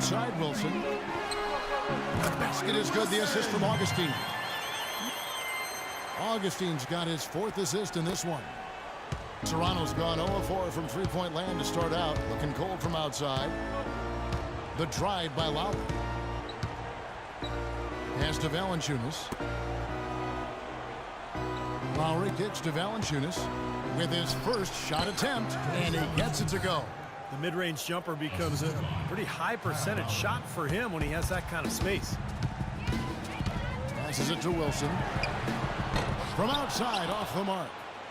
Outside Wilson. The basket is good. The assist from Augustine. Augustine's got his 4th assist in this one. Toronto's gone 0-4 from three-point land to start out. Looking cold from outside. The drive by Lowry. Pass to Valanciunas. Lowry kicks to Valanciunas with his first shot attempt, and he gets it to go. The mid-range jumper becomes a pretty high percentage shot for him when he has that kind of space. Passes it to Wilson. From outside, off the mark.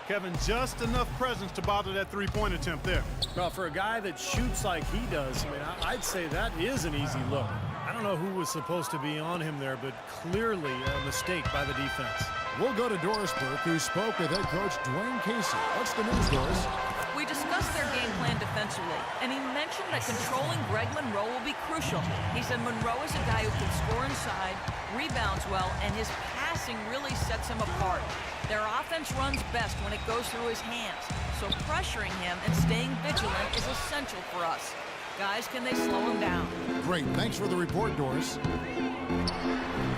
Kevin, just enough presence to bother that three-point attempt there. Well, for a guy that shoots like he does, I mean, I'd say that is an easy look. I don't know who was supposed to be on him there, but clearly a mistake by the defense. We'll go to Doris Burke, who spoke with head coach Dwayne Casey. What's the news, Doris? We discussed their game plan defensively, and he mentioned that controlling Greg Monroe will be crucial. He said Monroe is a guy who can score inside, rebounds well, and his passing really sets him apart. Their offense runs best when it goes through his hands, so pressuring him and staying vigilant is essential for us. Guys, can they slow him down? Great. Thanks for the report, Doris.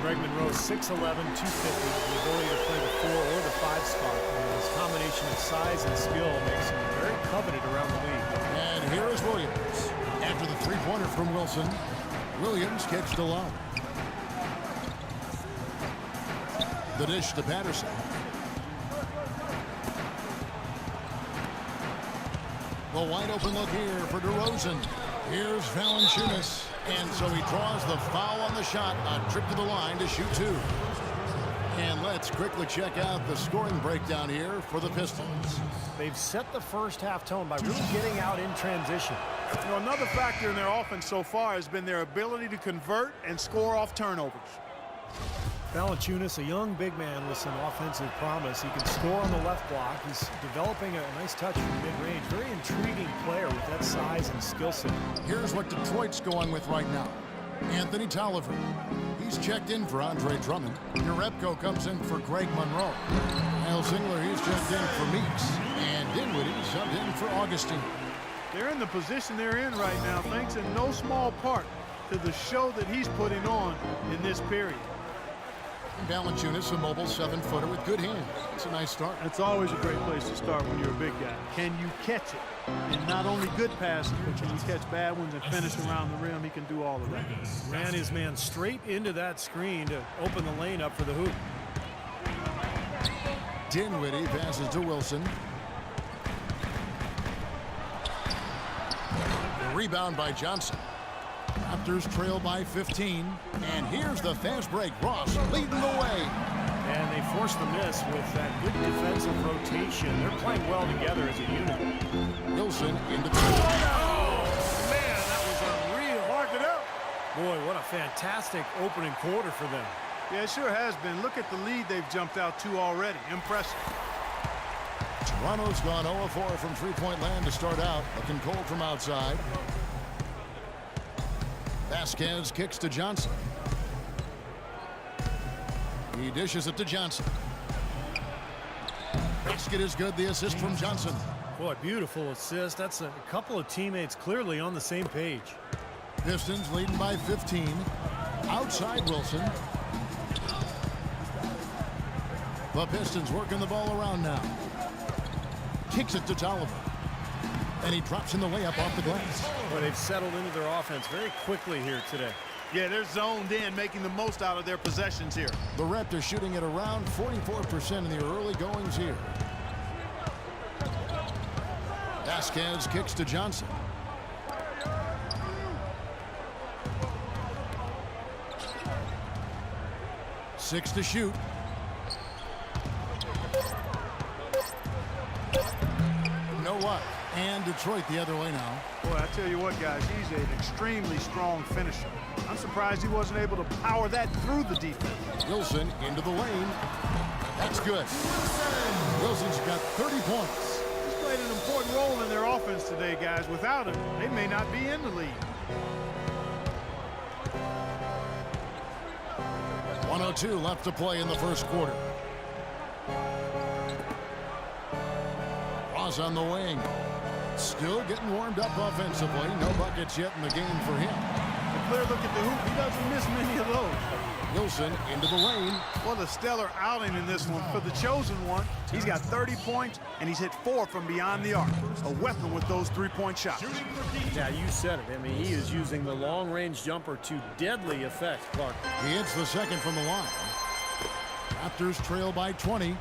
Greg Monroe, 6'11", 250, the ability to play the 4 or the 5 spot. And his combination of size and skill makes him very coveted around the league. And here is Williams. After the three-pointer from Wilson, Williams kicks to Lowry. The dish to Patterson. The wide open look here for DeRozan. Here's Valanciunas. And so he draws the foul on the shot. A trip to the line to shoot 2. And let's quickly check out the scoring breakdown here for the Pistons. They've set the first half tone by really getting out in transition. You know, another factor in their offense so far has been their ability to convert and score off turnovers. Valanciunas, a young big man with some offensive promise. He can score on the left block. He's developing a nice touch from mid-range. Very intriguing player with that size and skill set. Here's what Detroit's going with right now. Anthony Tolliver. He's checked in for Andre Drummond. Jerebko comes in for Greg Monroe. Al Singler, he's checked in for Meeks. And Dinwiddie subbed in for Augustine. They're in the position they're in right now thanks in no small part to the show that he's putting on in this period. Valanciunas, a mobile 7-footer with good hands. It's a nice start. It's always a great place to start when you're a big guy. Can you catch it? And not only good passes, but can you catch bad ones and finish around the rim? He can do all of that. Ran his man straight into that screen to open the lane up for the hoop. Dinwiddie passes to Wilson. The rebound by Johnson. Raptors trail by 15. And here's the fast break. Ross leading the way. And they forced the miss with that good defensive rotation. They're playing well together as a unit. Wilson into the... Oh, man, that was unreal. Mark it up. Boy, what a fantastic opening quarter for them. Yeah, it sure has been. Look at the lead they've jumped out to already. Impressive. Toronto's gone 0-4 from three-point land to start out. Looking cold from outside. Vasquez kicks to Johnson. He dishes it to Johnson. Basket is good. The assist from Johnson. Boy, beautiful assist. That's a couple of teammates clearly on the same page. Pistons leading by 15. Outside Wilson. The Pistons working the ball around now. Kicks it to Tolliver. And he drops in the layup off the glass. Boy, they've settled into their offense very quickly here today. Yeah, they're zoned in, making the most out of their possessions here. The Raptors shooting at around 44% in the early goings here. Vasquez kicks to Johnson. Six to shoot. No luck. And Detroit the other way now. Boy, I tell you what, guys, he's an extremely strong finisher. I'm surprised he wasn't able to power that through the defense. Wilson into the lane. That's good. Wilson's got 30 points. He's played an important role in their offense today, guys. Without him, they may not be in the lead. 1:02 left to play in the first quarter. Ross on the wing. Still getting warmed up offensively. No buckets yet in the game for him. The clear look at the hoop. He doesn't miss many of those. Wilson into the lane. What a stellar outing in this one. For the chosen one, he's got 30 points, and he's hit 4 from beyond the arc. A weapon with those three-point shots. Yeah, you said it. I mean, he is using the long-range jumper to deadly effect, Clark. He hits the second from the line. Raptors trail by 20.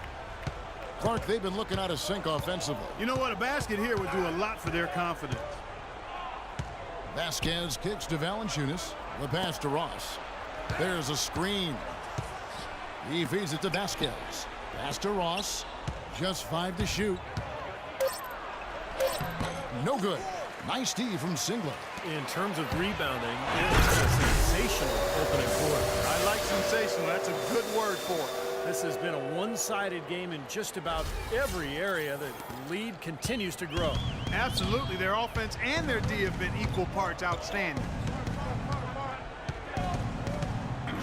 Clark, they've been looking out of sync offensively. You know what? A basket here would do a lot for their confidence. Vasquez kicks to Valanciunas. The pass to Ross. There's a screen. He feeds it to Vasquez. Pass to Ross. Just 5 to shoot. No good. Nice D from Singler. In terms of rebounding, it's a sensational opening quarter. I like sensational. That's a good word for it. This has been a one-sided game in just about every area. The lead continues to grow. Absolutely. Their offense and their D have been equal parts outstanding.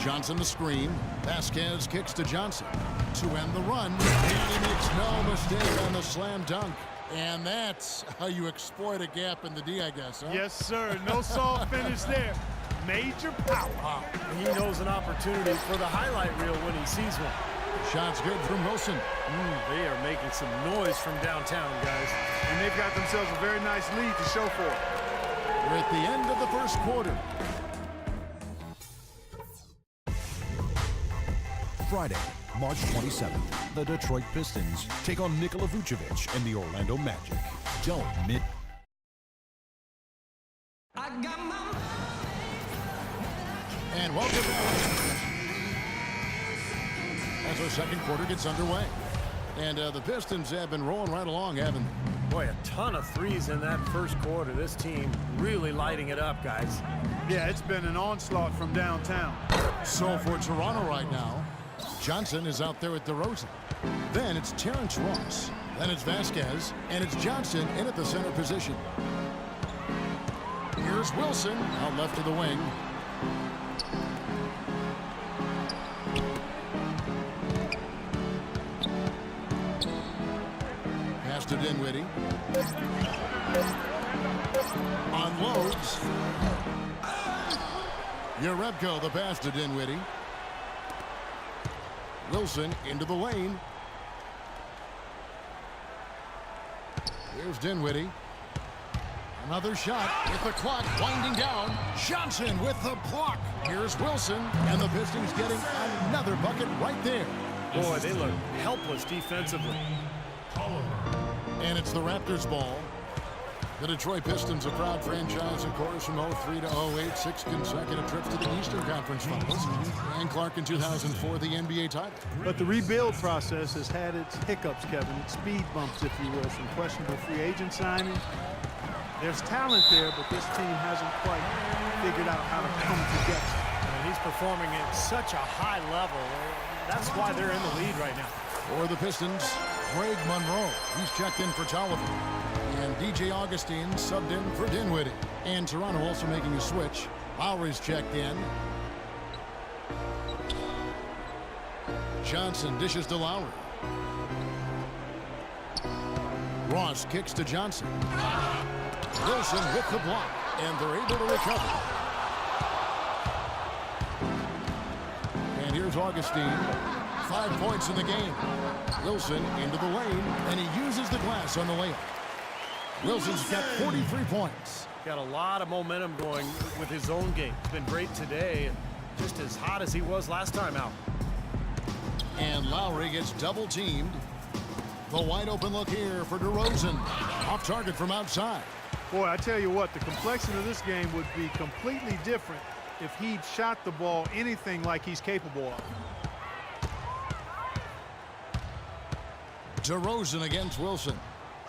Johnson the screen. Vasquez kicks to Johnson to end the run. And he makes no mistake on the slam dunk. And that's how you exploit a gap in the D, I guess, huh? Yes, sir. No soft finish there. Major power. Wow. He knows an opportunity for the highlight reel when he sees one. Shot's good from Wilson. They are making some noise from downtown, guys. And they've got themselves a very nice lead to show for it. We're at the end of the first quarter. Friday, March 27th, the Detroit Pistons take on Nikola Vucevic and the Orlando Magic. Don't miss. And welcome back. As our second quarter gets underway. And the Pistons have been rolling right along, haven't they? Boy, a ton of threes in that first quarter. This team really lighting it up, guys. Yeah, it's been an onslaught from downtown. So for Toronto right now, Johnson is out there with DeRozan. Then it's Terrence Ross. Then it's Vasquez. And it's Johnson in at the center position. Here's Wilson out left to the wing. Pass to Dinwiddie. Unloads. Jerebko, the pass to Dinwiddie. Wilson into the lane. Here's Dinwiddie. Another shot with the clock winding down. Johnson with the block. Here's Wilson, and the Pistons getting another bucket right there. Boy, they look helpless defensively. And it's the Raptors ball. The Detroit Pistons, a proud franchise, of course, from 03 to 08, 6 consecutive trips to the Eastern Conference Finals. And Clark in 2004, the NBA title. But the rebuild process has had its hiccups, Kevin, its speed bumps, if you will, some questionable free agent signings. There's talent there, but this team hasn't quite figured out how to come together. And he's performing at such a high level. That's why they're in the lead right now. For the Pistons, Greg Monroe. He's checked in for Tolliver. And DJ Augustine subbed in for Dinwiddie. And Toronto also making a switch. Lowry's checked in. Johnson dishes to Lowry. Ross kicks to Johnson. Wilson with the block. And they're able to recover. And here's Augustine. 5 points in the game. Wilson into the lane. And he uses the glass on the layup. Wilson's got 43 points. Got a lot of momentum going with his own game. He's been great today, and just as hot as he was last time out. And Lowry gets double teamed. The wide open look here for DeRozan. Off target from outside. Boy, I tell you what, the complexion of this game would be completely different if he'd shot the ball anything like he's capable of. DeRozan against Wilson.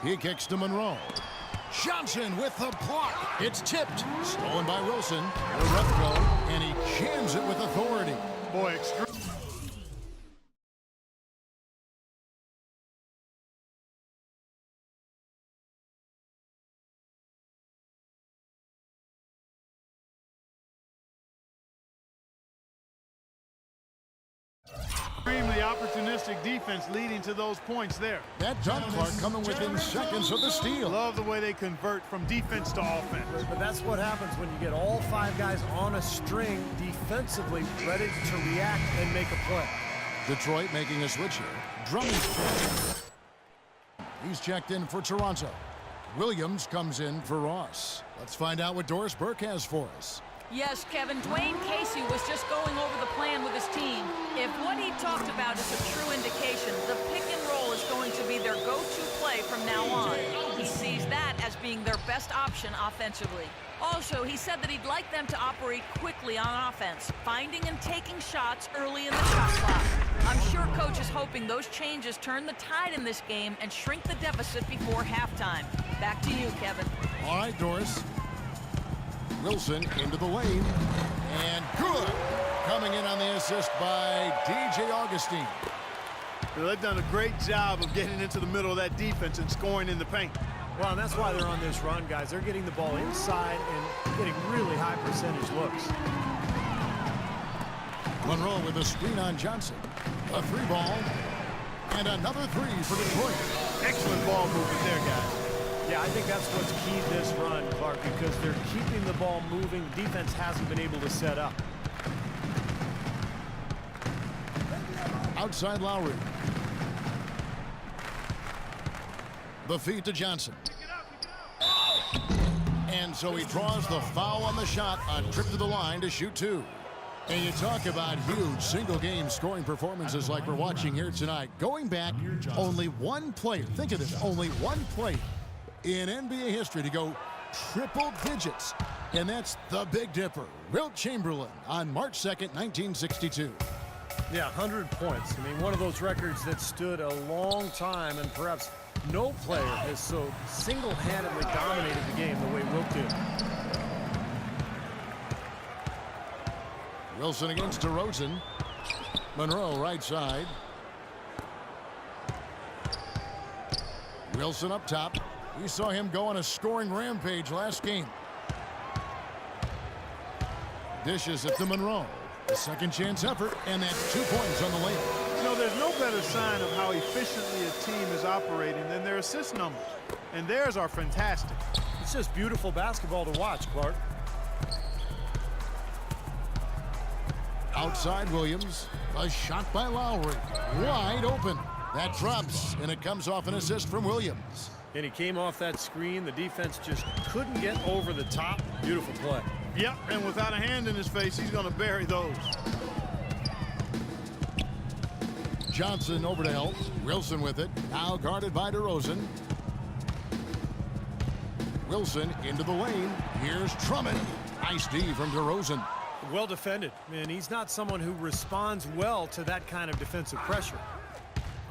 He kicks to Monroe. Johnson with the block. It's tipped. Stolen by Wilson. Jerebko, and he jams it with authority. Boy, extreme. Extremely opportunistic defense leading to those points there. That jump part coming within seconds of the steal. Love the way they convert from defense to offense. But that's what happens when you get all 5 guys on a string defensively ready to react and make a play. Detroit making a switch here. Drummond's checked. He's checked in for Toronto. Williams comes in for Ross. Let's find out what Doris Burke has for us. Yes, Kevin, Dwayne Casey was just going over the plan with his team. If what he talked about is a true indication, the pick and roll is going to be their go-to play from now on. He sees that as being their best option offensively. Also, he said that he'd like them to operate quickly on offense, finding and taking shots early in the shot clock. I'm sure Coach is hoping those changes turn the tide in this game and shrink the deficit before halftime. Back to you, Kevin. All right, Doris. Wilson into the lane. And good. Coming in on the assist by DJ Augustine. Well, they've done a great job of getting into the middle of that defense and scoring in the paint. Well, and that's why they're on this run, guys. They're getting the ball inside and getting really high percentage looks. Monroe with a screen on Johnson. A 3-ball. And another 3 for Detroit. Excellent ball movement there, guys. Yeah, I think that's what's keyed this run, Clark, because they're keeping the ball moving. The defense hasn't been able to set up. Outside Lowry. The feed to Johnson. And so he draws the foul on the shot on trip to the line to shoot 2. And you talk about huge single-game scoring performances like we're watching here tonight. Going back, only one player, think of this, only one player in NBA history to go triple digits. And that's the Big Dipper, Wilt Chamberlain, on March 2nd, 1962. Yeah, 100 points. I mean, one of those records that stood a long time, and perhaps no player has so single-handedly dominated the game the way Wilt did. Wilson against DeRozan. Monroe right side. Wilson up top. We saw him go on a scoring rampage last game. Dishes it to Monroe. A second chance effort, and that's 2 points on the layup. You know, there's no better sign of how efficiently a team is operating than their assist numbers. And theirs are fantastic. It's just beautiful basketball to watch, Clark. Outside Williams. A shot by Lowry. Wide open. That drops, and it comes off an assist from Williams. And he came off that screen. The defense just couldn't get over the top. Beautiful play. Yep, and without a hand in his face, he's going to bury those. Johnson over to help. Wilson with it. Now guarded by DeRozan. Wilson into the lane. Here's Drummond. Nice D from DeRozan. Well defended. And he's not someone who responds well to that kind of defensive pressure.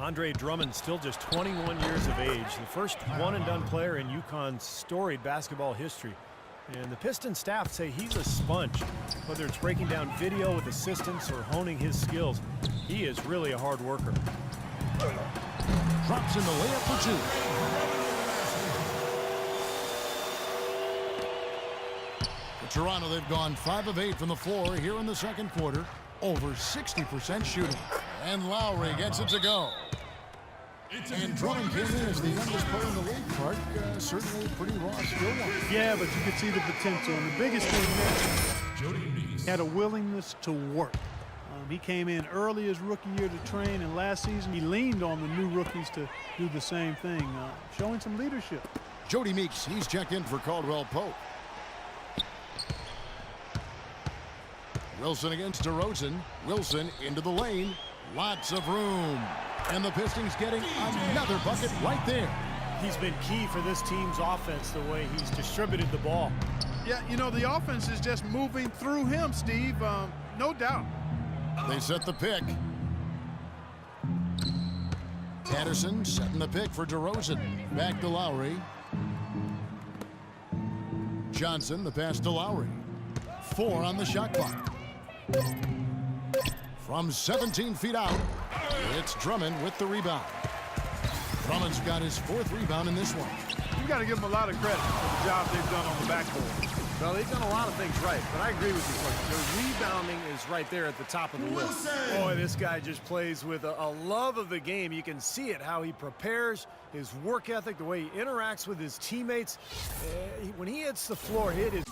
Andre Drummond, still just 21 years of age, the first one-and-done player in UConn's storied basketball history. And the Pistons staff say he's a sponge. Whether it's breaking down video with assistants or honing his skills, he is really a hard worker. Drops in the layup for 2. For Toronto, they've gone 5 of 8 from the floor here in the second quarter. Over 60% shooting. And Lowry gets it to go. And Drummond came in as the youngest player in the league, Clark. Certainly pretty raw skill. Yeah, but you could see the potential. And the biggest thing there, he had a willingness to work. He came in early his rookie year to train, and last season he leaned on the new rookies to do the same thing, showing some leadership. Jody Meeks, he's checked in for Caldwell Pope. Wilson against DeRozan. Wilson into the lane. Lots of room. And the Pistons getting another bucket right there. He's been key for this team's offense, the way he's distributed the ball. Yeah, you know, the offense is just moving through him, Steve. No doubt. They set the pick. Patterson setting the pick for DeRozan. Back to Lowry. Johnson, the pass to Lowry. 4 on the shot clock. From 17 feet out, it's Drummond with the rebound. Drummond's got his 4th rebound in this one. You got to give them a lot of credit for the job they've done on the backboard. Well, they've done a lot of things right, but I agree with you, Coach. Their rebounding is right there at the top of the list. Boy, this guy just plays with a love of the game. You can see it, how he prepares, his work ethic, the way he interacts with his teammates. When he hits the floor, it is...